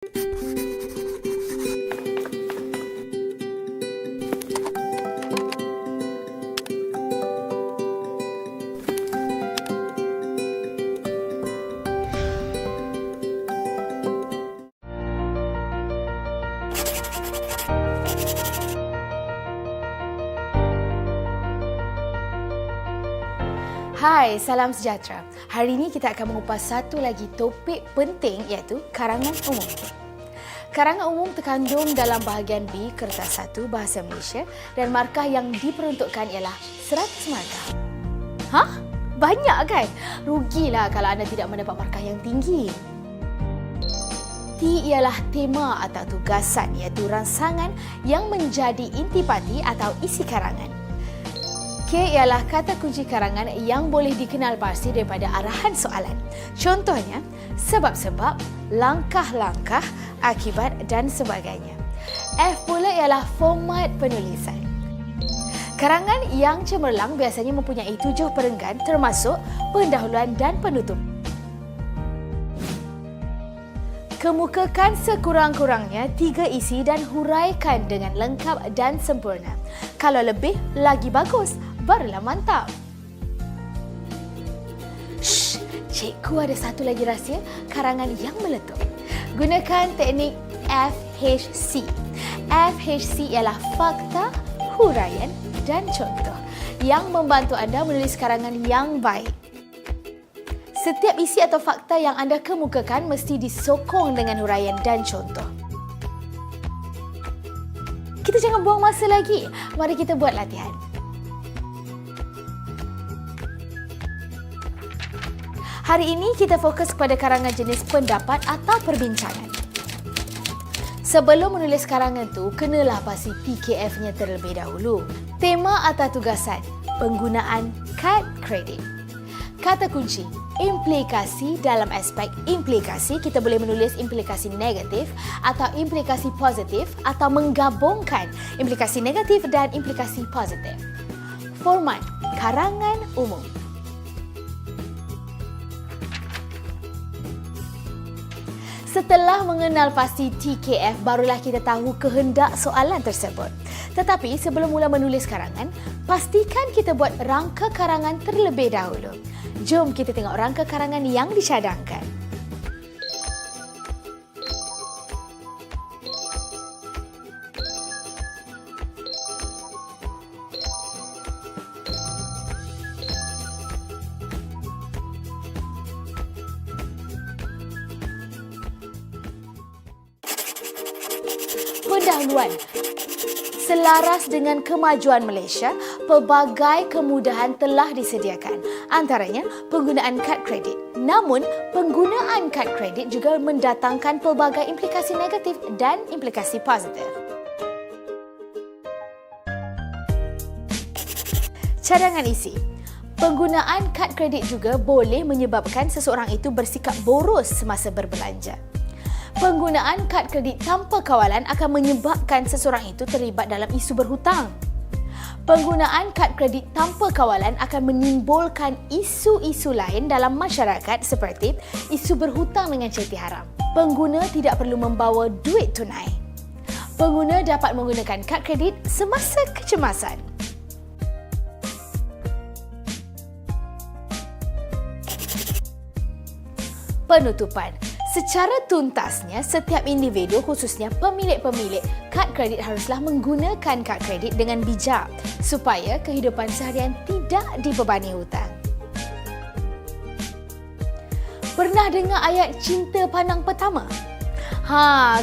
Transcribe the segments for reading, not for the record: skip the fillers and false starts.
Hai, salam sejahtera. Hari ini kita akan mengupas satu lagi topik penting iaitu karangan umum. Karangan umum terkandung dalam bahagian B kertas 1 Bahasa Malaysia dan markah yang diperuntukkan ialah 100 markah. Hah? Banyak kan? Rugilah kalau anda tidak mendapat markah yang tinggi. T ialah tema atau tugasan iaitu rangsangan yang menjadi intipati atau isi karangan. K ialah kata kunci karangan yang boleh dikenal pasti daripada arahan soalan. Contohnya, sebab-sebab, langkah-langkah, akibat dan sebagainya. F pula ialah format penulisan. Karangan yang cemerlang biasanya mempunyai 7 perenggan termasuk pendahuluan dan penutup. Kemukakan sekurang-kurangnya 3 isi dan huraikan dengan lengkap dan sempurna. Kalau lebih, lagi bagus. Barulah mantap. Shh, cikgu ada satu lagi rahsia karangan yang meletup. Gunakan teknik FHC. FHC ialah fakta, huraian dan contoh yang membantu anda menulis karangan yang baik. Setiap isi atau fakta yang anda kemukakan mesti disokong dengan huraian dan contoh. Kita jangan buang masa lagi. Mari kita buat latihan. Hari ini kita fokus kepada karangan jenis pendapat atau perbincangan. Sebelum menulis karangan tu, kenalah pasti PKF-nya terlebih dahulu. Tema atau tugasan, penggunaan kad kredit. Kata kunci, implikasi. Dalam aspek implikasi, kita boleh menulis implikasi negatif atau implikasi positif atau menggabungkan implikasi negatif dan implikasi positif. Format, karangan umum. Setelah mengenal pasti TKF, barulah kita tahu kehendak soalan tersebut. Tetapi sebelum mula menulis karangan, pastikan kita buat rangka karangan terlebih dahulu. Jom kita tengok rangka karangan yang dicadangkan. Pendahuluan. Selaras dengan kemajuan Malaysia, pelbagai kemudahan telah disediakan. Antaranya, penggunaan kad kredit. Namun, penggunaan kad kredit juga mendatangkan pelbagai implikasi negatif dan implikasi positif. Cadangan isi. Penggunaan kad kredit juga boleh menyebabkan seseorang itu bersikap boros semasa berbelanja. Penggunaan kad kredit tanpa kawalan akan menyebabkan seseorang itu terlibat dalam isu berhutang. Penggunaan kad kredit tanpa kawalan akan menimbulkan isu-isu lain dalam masyarakat seperti isu berhutang dengan cuti haram. Pengguna tidak perlu membawa duit tunai. Pengguna dapat menggunakan kad kredit semasa kecemasan. Penutupan. Secara tuntasnya, setiap individu khususnya pemilik-pemilik kad kredit haruslah menggunakan kad kredit dengan bijak supaya kehidupan seharian tidak dibebani hutang. Pernah dengar ayat cinta pandang pertama?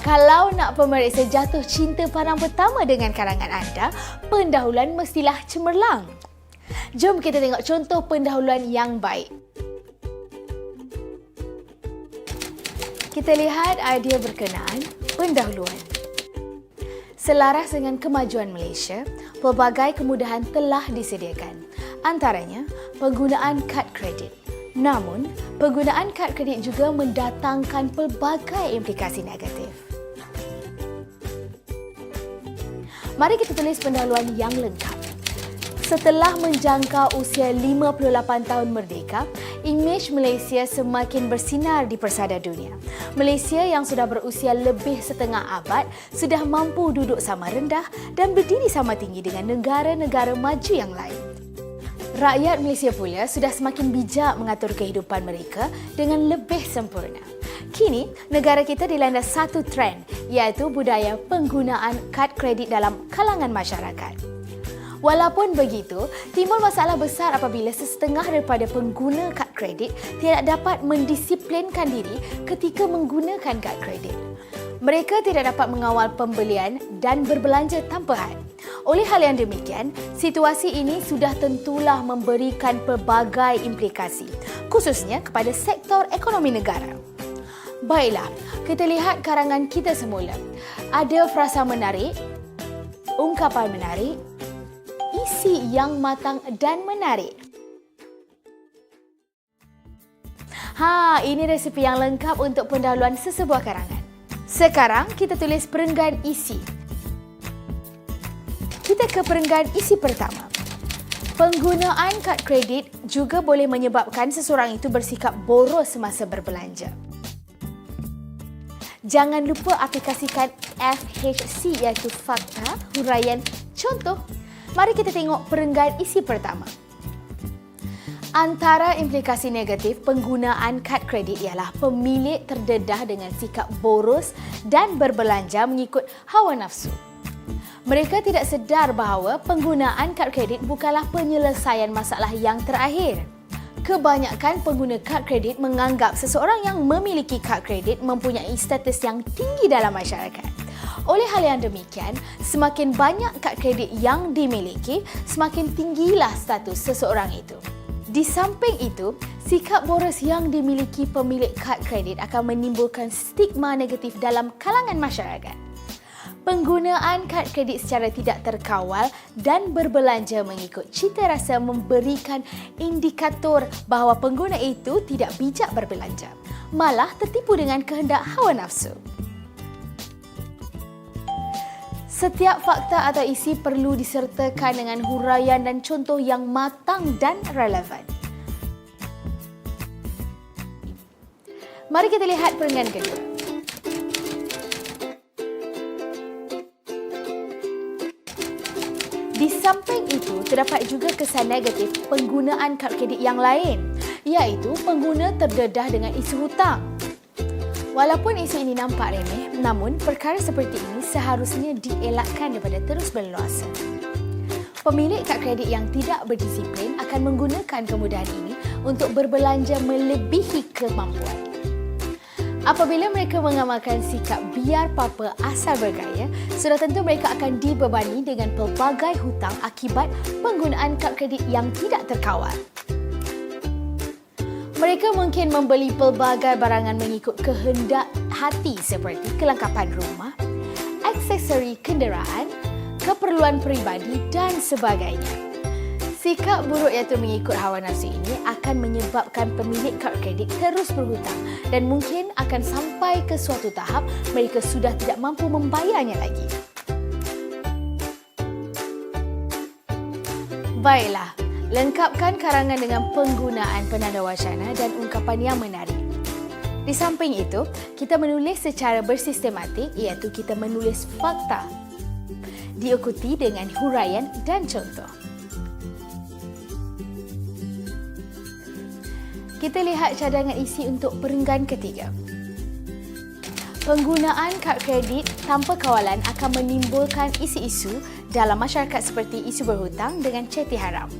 Kalau nak pemeriksa jatuh cinta pandang pertama dengan karangan anda, pendahuluan mestilah cemerlang. Jom kita tengok contoh pendahuluan yang baik. Kita lihat idea berkenaan pendahuluan. Selaras dengan kemajuan Malaysia, pelbagai kemudahan telah disediakan. Antaranya, penggunaan kad kredit. Namun, penggunaan kad kredit juga mendatangkan pelbagai implikasi negatif. Mari kita tulis pendahuluan yang lengkap. Setelah menjangkau usia 58 tahun merdeka, imej Malaysia semakin bersinar di persada dunia. Malaysia yang sudah berusia lebih setengah abad sudah mampu duduk sama rendah dan berdiri sama tinggi dengan negara-negara maju yang lain. Rakyat Malaysia pula sudah semakin bijak mengatur kehidupan mereka dengan lebih sempurna. Kini, negara kita dilanda satu trend, iaitu budaya penggunaan kad kredit dalam kalangan masyarakat. Walaupun begitu, timbul masalah besar apabila sesetengah daripada pengguna kad kredit tidak dapat mendisiplinkan diri ketika menggunakan kad kredit. Mereka tidak dapat mengawal pembelian dan berbelanja tanpa had. Oleh hal yang demikian, situasi ini sudah tentulah memberikan pelbagai implikasi, khususnya kepada sektor ekonomi negara. Baiklah, kita lihat karangan kita semula. Ada frasa menarik, ungkapan menarik, isi yang matang dan menarik. Ini resipi yang lengkap untuk pendahuluan sesebuah karangan. Sekarang kita tulis perenggan isi. Kita ke perenggan isi pertama. Penggunaan kad kredit juga boleh menyebabkan seseorang itu bersikap boros semasa berbelanja. Jangan lupa aplikasikan FHC iaitu fakta, huraian, contoh. Mari kita tengok perenggan isi pertama. Antara implikasi negatif penggunaan kad kredit ialah pemilik terdedah dengan sikap boros dan berbelanja mengikut hawa nafsu. Mereka tidak sedar bahawa penggunaan kad kredit bukanlah penyelesaian masalah yang terakhir. Kebanyakan pengguna kad kredit menganggap seseorang yang memiliki kad kredit mempunyai status yang tinggi dalam masyarakat. Oleh hal yang demikian, semakin banyak kad kredit yang dimiliki, semakin tinggilah status seseorang itu. Di samping itu, sikap boros yang dimiliki pemilik kad kredit akan menimbulkan stigma negatif dalam kalangan masyarakat. Penggunaan kad kredit secara tidak terkawal dan berbelanja mengikut cita rasa memberikan indikator bahawa pengguna itu tidak bijak berbelanja, malah tertipu dengan kehendak hawa nafsu. Setiap fakta atau isi perlu disertakan dengan huraian dan contoh yang matang dan relevan. Mari kita lihat perenggan kedua. Di samping itu, terdapat juga kesan negatif penggunaan kad kredit yang lain, iaitu pengguna terdedah dengan isu hutang. Walaupun isu ini nampak remeh, namun perkara seperti ini seharusnya dielakkan daripada terus berluasa. Pemilik kad kredit yang tidak berdisiplin akan menggunakan kemudahan ini untuk berbelanja melebihi kemampuan. Apabila mereka mengamalkan sikap biar papa asal bergaya, sudah tentu mereka akan dibebani dengan pelbagai hutang akibat penggunaan kad kredit yang tidak terkawal. Mereka mungkin membeli pelbagai barangan mengikut kehendak hati seperti kelengkapan rumah, aksesori kenderaan, keperluan peribadi dan sebagainya. Sikap buruk iaitu mengikut hawa nafsu ini akan menyebabkan pemilik kad kredit terus berhutang dan mungkin akan sampai ke suatu tahap mereka sudah tidak mampu membayarnya lagi. Baiklah, lengkapkan karangan dengan penggunaan penanda wacana dan ungkapan yang menarik. Di samping itu, kita menulis secara bersistematik iaitu kita menulis fakta, diikuti dengan huraian dan contoh. Kita lihat cadangan isi untuk perenggan ketiga. Penggunaan kad kredit tanpa kawalan akan menimbulkan isu-isu dalam masyarakat seperti isu berhutang dengan ceti haram.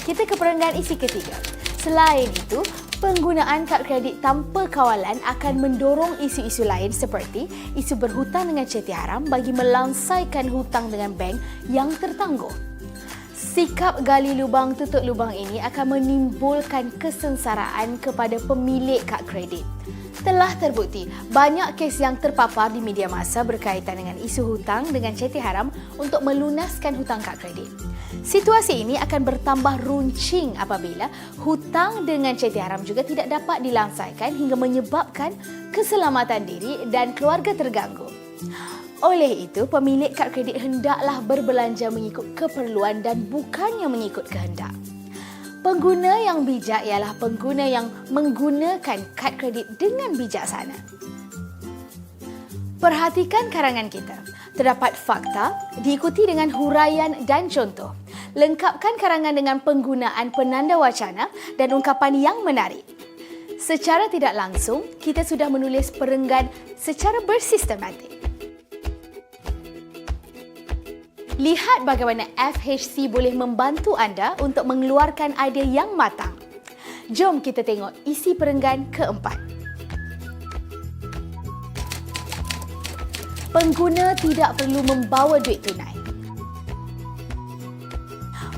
Kita ke perenggan isi ketiga. Selain itu, penggunaan kad kredit tanpa kawalan akan mendorong isu-isu lain seperti isu berhutang dengan ceti haram bagi melansaikan hutang dengan bank yang tertangguh. Sikap gali lubang tutup lubang ini akan menimbulkan kesengsaraan kepada pemilik kad kredit. Telah terbukti banyak kes yang terpapar di media masa berkaitan dengan isu hutang dengan ceti haram untuk melunaskan hutang kad kredit. Situasi ini akan bertambah runcing apabila hutang dengan ceti haram juga tidak dapat dilansaikan hingga menyebabkan keselamatan diri dan keluarga terganggu. Oleh itu, pemilik kad kredit hendaklah berbelanja mengikut keperluan dan bukannya mengikut kehendak. Pengguna yang bijak ialah pengguna yang menggunakan kad kredit dengan bijaksana. Perhatikan karangan kita. Terdapat fakta diikuti dengan huraian dan contoh. Lengkapkan karangan dengan penggunaan penanda wacana dan ungkapan yang menarik. Secara tidak langsung, kita sudah menulis perenggan secara bersistematik. Lihat bagaimana FHC boleh membantu anda untuk mengeluarkan idea yang matang. Jom kita tengok isi perenggan keempat. Pengguna tidak perlu membawa duit tunai.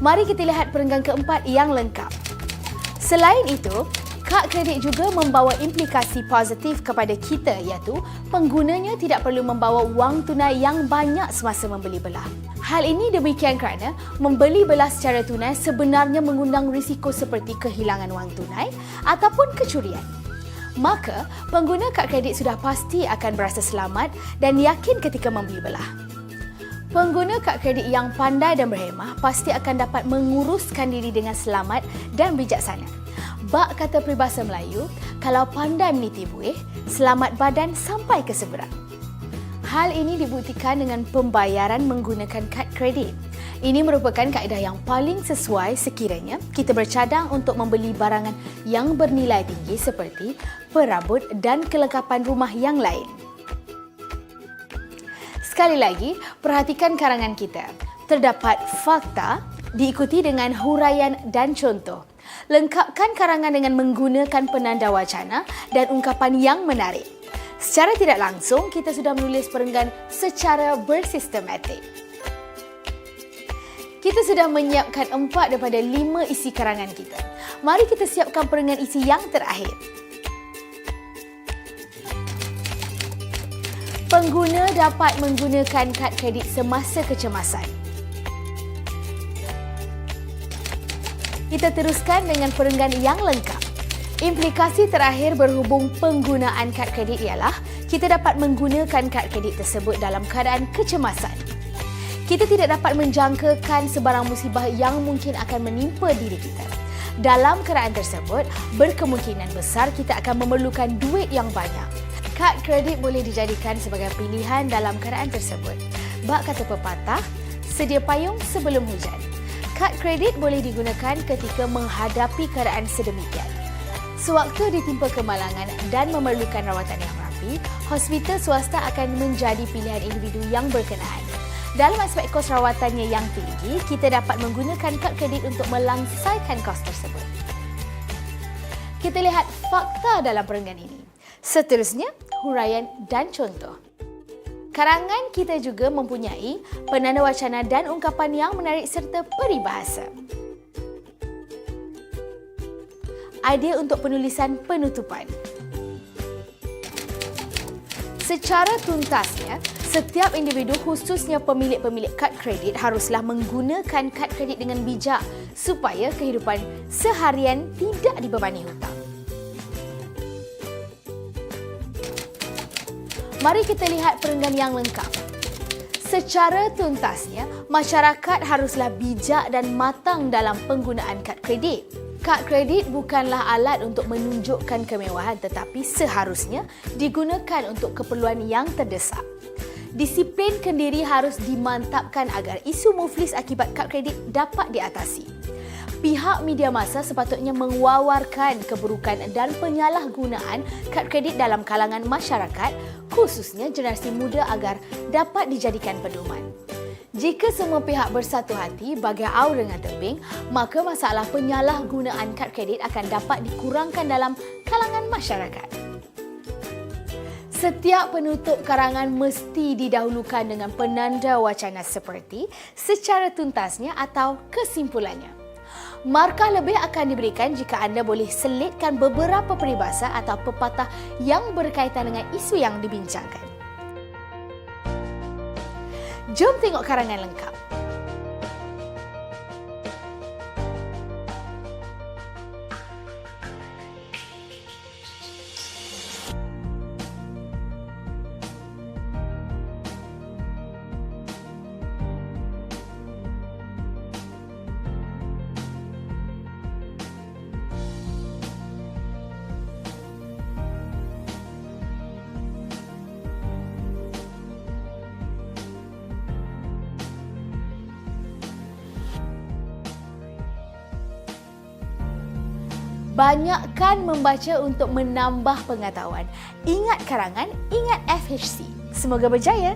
Mari kita lihat perenggan keempat yang lengkap. Selain itu, kad kredit juga membawa implikasi positif kepada kita iaitu penggunanya tidak perlu membawa wang tunai yang banyak semasa membeli belah. Hal ini demikian kerana membeli belah secara tunai sebenarnya mengundang risiko seperti kehilangan wang tunai ataupun kecurian. Maka, pengguna kad kredit sudah pasti akan berasa selamat dan yakin ketika membeli belah. Pengguna kad kredit yang pandai dan berhemah pasti akan dapat menguruskan diri dengan selamat dan bijaksana. Bak kata peribahasa Melayu, kalau pandai meniti buih, selamat badan sampai ke seberang. Hal ini dibuktikan dengan pembayaran menggunakan kad kredit. Ini merupakan kaedah yang paling sesuai sekiranya kita bercadang untuk membeli barangan yang bernilai tinggi seperti perabot dan kelengkapan rumah yang lain. Sekali lagi, perhatikan karangan kita. Terdapat fakta diikuti dengan huraian dan contoh. Lengkapkan karangan dengan menggunakan penanda wacana dan ungkapan yang menarik. Secara tidak langsung, kita sudah menulis perenggan secara bersistematik. Kita sudah menyiapkan 4 daripada 5 isi karangan kita. Mari kita siapkan perenggan isi yang terakhir. Pengguna dapat menggunakan kad kredit semasa kecemasan. Kita teruskan dengan perenggan yang lengkap. Implikasi terakhir berhubung penggunaan kad kredit ialah kita dapat menggunakan kad kredit tersebut dalam keadaan kecemasan. Kita tidak dapat menjangkakan sebarang musibah yang mungkin akan menimpa diri kita. Dalam keadaan tersebut, berkemungkinan besar kita akan memerlukan duit yang banyak. Kad kredit boleh dijadikan sebagai pilihan dalam keadaan tersebut. Bak kata pepatah, sedia payung sebelum hujan. Kad kredit boleh digunakan ketika menghadapi keadaan sedemikian. Sewaktu ditimpa kemalangan dan memerlukan rawatan yang rapi, hospital swasta akan menjadi pilihan individu yang berkenaan. Dalam aspek kos rawatannya yang tinggi, kita dapat menggunakan kad kredit untuk melangsaikan kos tersebut. Kita lihat fakta dalam perenggan ini. Seterusnya, huraian dan contoh. Karangan kita juga mempunyai penanda wacana dan ungkapan yang menarik serta peribahasa. Idea untuk penulisan penutupan. Secara tuntasnya, setiap individu khususnya pemilik-pemilik kad kredit haruslah menggunakan kad kredit dengan bijak supaya kehidupan seharian tidak dibebani hutang. Mari kita lihat perenggan yang lengkap. Secara tuntasnya, masyarakat haruslah bijak dan matang dalam penggunaan kad kredit. Kad kredit bukanlah alat untuk menunjukkan kemewahan tetapi seharusnya digunakan untuk keperluan yang terdesak. Disiplin kendiri harus dimantapkan agar isu muflis akibat kad kredit dapat diatasi. Pihak media massa sepatutnya mengewawarkan keburukan dan penyalahgunaan kad kredit dalam kalangan masyarakat, khususnya generasi muda agar dapat dijadikan pedoman. Jika semua pihak bersatu hati bagi au dengan tebing, maka masalah penyalahgunaan kad kredit akan dapat dikurangkan dalam kalangan masyarakat. Setiap penutup karangan mesti didahulukan dengan penanda wacana seperti secara tuntasnya atau kesimpulannya. Markah lebih akan diberikan jika anda boleh selitkan beberapa peribahasa atau pepatah yang berkaitan dengan isu yang dibincangkan. Jom tengok karangan lengkap. Banyakkan membaca untuk menambah pengetahuan. Ingat karangan, ingat FHC. Semoga berjaya!